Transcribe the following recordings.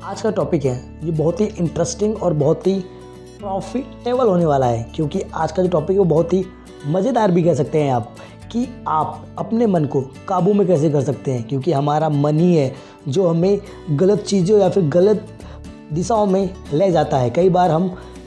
आज का टॉपिक है ये बहुत ही इंटरेस्टिंग और बहुत ही प्रॉफिटेबल होने वाला है, क्योंकि आज का जो टॉपिक है वो बहुत ही मज़ेदार भी कह सकते हैं आप कि आप अपने मन को काबू में कैसे कर सकते हैं। क्योंकि हमारा मन ही है जो हमें गलत चीज़ों या फिर गलत दिशाओं में ले जाता है। कई बार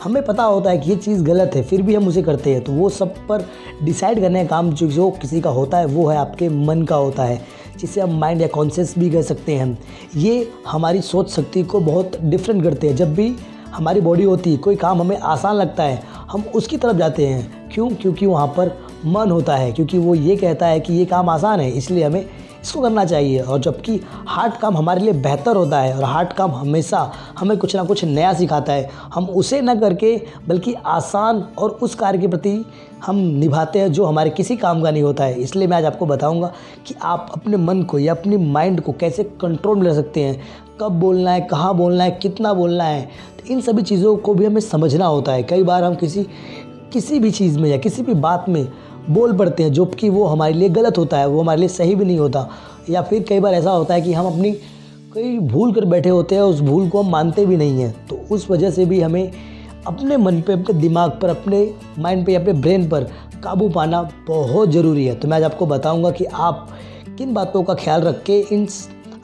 हमें पता होता है कि ये चीज़ गलत है, फिर भी हम उसे करते हैं। तो वो सब पर डिसाइड करने का काम जो किसी का होता है वो है आपके मन का होता है, जिसे हम माइंड या कॉन्शियस भी कह सकते हैं। ये हमारी सोच शक्ति को बहुत डिफरेंट करते हैं। जब भी हमारी बॉडी होती है, कोई काम हमें आसान लगता है, हम उसकी तरफ जाते हैं। क्यों? क्योंकि वहाँ पर मन होता है, क्योंकि वो ये कहता है कि ये काम आसान है इसलिए हमें इसको करना चाहिए। और जबकि हार्ड काम हमारे लिए बेहतर होता है और हार्ड काम हमेशा हमें कुछ ना कुछ नया सिखाता है। हम उसे न करके बल्कि आसान और उस कार्य के प्रति हम निभाते हैं जो हमारे किसी काम का नहीं होता है। इसलिए मैं आज आपको बताऊंगा कि आप अपने मन को या अपनी माइंड को कैसे कंट्रोल में रख सकते हैं। कब बोलना है, कहाँ बोलना है, कितना बोलना है, तो इन सभी चीज़ों को भी हमें समझना होता है। कई बार हम किसी भी चीज़ में या किसी भी बात में बोल पड़ते हैं जो कि वो हमारे लिए गलत होता है, वो हमारे लिए सही भी नहीं होता। या फिर कई बार ऐसा होता है कि हम अपनी कोई भूल कर बैठे होते हैं, उस भूल को हम मानते भी नहीं हैं। तो उस वजह से भी हमें अपने मन पे, अपने दिमाग पर, अपने माइंड पे, अपने ब्रेन पर काबू पाना बहुत ज़रूरी है। तो मैं आज आपको बताऊंगा कि आप किन बातों का ख्याल रख के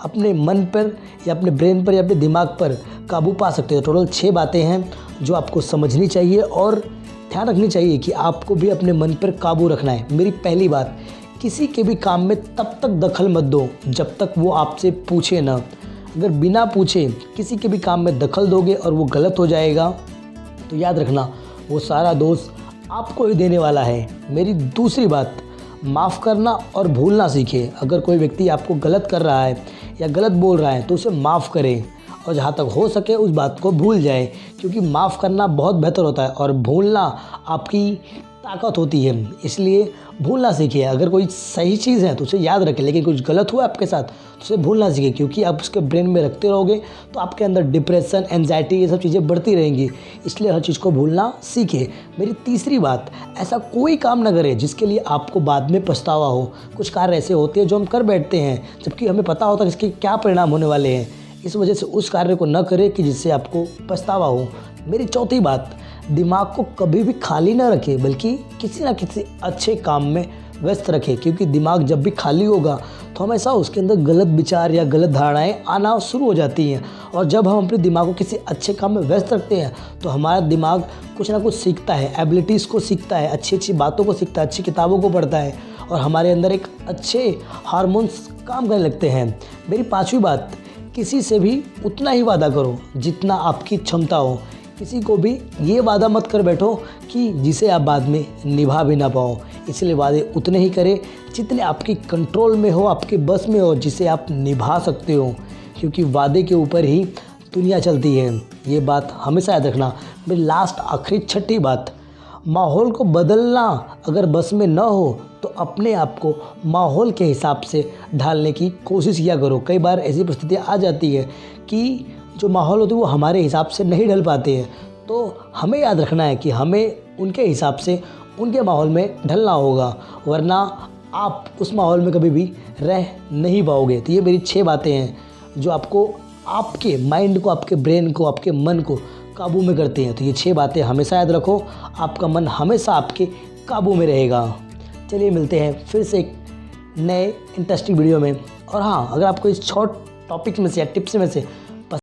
अपने मन पर या अपने ब्रेन पर या अपने दिमाग पर काबू पा सकते हो। टोटल 6 बातें हैं जो आपको समझनी चाहिए और ध्यान रखनी चाहिए कि आपको भी अपने मन पर काबू रखना है। मेरी पहली बात, किसी के भी काम में तब तक दखल मत दो जब तक वो आपसे पूछे ना। अगर बिना पूछे किसी के भी काम में दखल दोगे और वो गलत हो जाएगा तो याद रखना वो सारा दोष आपको ही देने वाला है। मेरी दूसरी बात, माफ़ करना और भूलना सीखे। अगर कोई व्यक्ति आपको गलत कर रहा है या गलत बोल रहा है तो उसे माफ़ करें और जहाँ तक हो सके उस बात को भूल जाए, क्योंकि माफ़ करना बहुत बेहतर होता है और भूलना आपकी ताकत होती है। इसलिए भूलना सीखिए। अगर कोई सही चीज़ है तो उसे याद रखें, लेकिन कुछ गलत हुआ आपके साथ तो उसे भूलना सीखिए, क्योंकि आप उसके ब्रेन में रखते रहोगे तो आपके अंदर डिप्रेशन, एंजाइटी, ये सब चीज़ें बढ़ती रहेंगी। इसलिए हर चीज़ को भूलना सीखिए। मेरी तीसरी बात, ऐसा कोई काम ना करें जिसके लिए आपको बाद में पछतावा हो। कुछ कार्य ऐसे होते हैं जो हम कर बैठते हैं जबकि हमें पता होता है इसके क्या परिणाम होने वाले हैं। इस वजह से उस कार्य को न करें कि जिससे आपको पछतावा हो। मेरी चौथी बात, दिमाग को कभी भी खाली ना रखें बल्कि किसी ना किसी अच्छे काम में व्यस्त रखें, क्योंकि दिमाग जब भी खाली होगा तो हमेशा उसके अंदर गलत विचार या गलत धारणाएं आना शुरू हो जाती हैं। और जब हम अपने दिमाग को किसी अच्छे काम में व्यस्त रखते हैं तो हमारा दिमाग कुछ ना कुछ सीखता है, एबिलिटीज़ को सीखता है, अच्छी अच्छी बातों को सीखता है, अच्छी किताबों को पढ़ता है और हमारे अंदर एक अच्छे हार्मोन्स काम करने लगते हैं। मेरी पाँचवीं बात, किसी से भी उतना ही वादा करो जितना आपकी क्षमता हो। किसी को भी ये वादा मत कर बैठो कि जिसे आप बाद में निभा भी ना पाओ। इसलिए वादे उतने ही करें जितने आपकी कंट्रोल में हो, आपके बस में हो, जिसे आप निभा सकते हो, क्योंकि वादे के ऊपर ही दुनिया चलती है। ये बात हमेशा याद रखना। मेरी लास्ट आखिरी छठी बात, माहौल को बदलना अगर बस में न हो तो अपने आप को माहौल के हिसाब से ढालने की कोशिश किया करो। कई बार ऐसी परिस्थितियाँ आ जाती है कि जो माहौल होती है वो हमारे हिसाब से नहीं ढल पाते हैं, तो हमें याद रखना है कि हमें उनके हिसाब से उनके माहौल में ढलना होगा, वरना आप उस माहौल में कभी भी रह नहीं पाओगे। तो ये मेरी 6 बातें हैं जो आपको, आपके माइंड को, आपके ब्रेन को, आपके मन को काबू में करते हैं। तो ये 6 बातें हमेशा याद रखो, आपका मन हमेशा आपके काबू में रहेगा। चलिए मिलते हैं फिर से एक नए इंटरेस्टिंग वीडियो में। और हाँ, अगर आपको इस शॉर्ट टॉपिक्स में से या टिप्स में से